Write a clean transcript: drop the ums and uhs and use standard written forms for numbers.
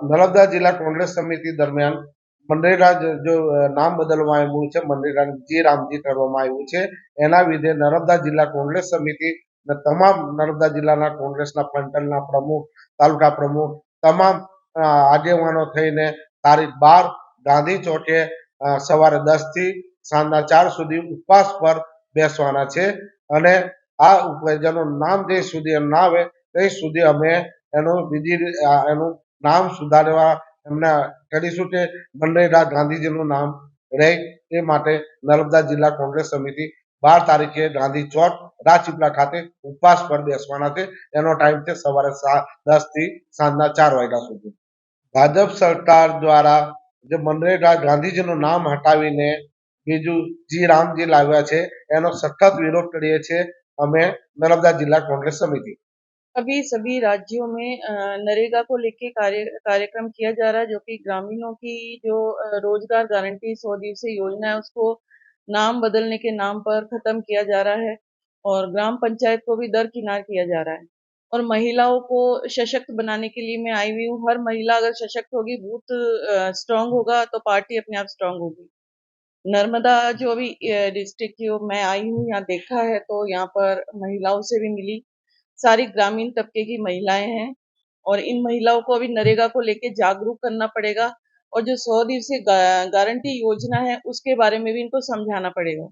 નર્મદા જિલ્લા કોંગ્રેસ સમિતિ દરમિયાન મનરેગા જો નામ બદલવામાં આવ્યું છે, મનરેગા જી રામજી કરવામાં આવ્યું છે. એના વિધે નર્મદા જિલ્લા કોંગ્રેસ સમિતિ તમામ નર્મદા જિલ્લાના કોંગ્રેસના પંથકના પ્રમુખ, તાલુકા પ્રમુખ, તમામ આગેવાનો થઈને તારીખ 12 ગાંધી ચોકે સવારે 10 થી સાંજના 4 સુધી ઉપવાસ પર બેસવાના છે. અને આ જેનું નામ જે સુધી ના આવે તે સુધી અમે એનું નામ સુધારવા એમને કરીશું કે મનરેગા ગાંધીજીનું નામ રહે. એ માટે નર્મદા જિલ્લા કોંગ્રેસ સમિતિ 12 તારીખે ગાંધી ચોક રાજપીપળા ખાતે ઉપવાસ પર બેસવાના છે. એનો ટાઈમ છે સવારે 10 થી સાંજના 4 વાગ્યા સુધી. ભાજપ સરકાર દ્વારા જે મનરેગા ગાંધીજીનું નામ હટાવીને બીજું જી રામજી લાવ્યા છે, એનો સખત વિરોધ કરીએ છીએ અમે नर्मदा जिला कांग्रेस समिति। अभी सभी राज्यों में नरेगा को लेके कार्यक्रम किया जा रहा है, जो कि ग्रामीणों की जो रोजगार गारंटी 100 दिवसीय योजना है उसको नाम बदलने के नाम पर खत्म किया जा रहा है और ग्राम पंचायत को भी दरकिनार किया जा रहा है। और महिलाओं को सशक्त बनाने के लिए मैं आई हुई हूँ। हर महिला अगर सशक्त होगी, बूथ स्ट्रांग होगा तो पार्टी अपने आप स्ट्रांग होगी। नर्मदा जो अभी डिस्ट्रिक्ट की मैं आई हूँ, यहाँ देखा है तो यहाँ पर महिलाओं से भी मिली, सारी ग्रामीण तबके की महिलाएं हैं और इन महिलाओं को अभी नरेगा को लेके जागरूक करना पड़ेगा और जो 100 दिवसीय गारंटी योजना है उसके बारे में भी इनको समझाना पड़ेगा।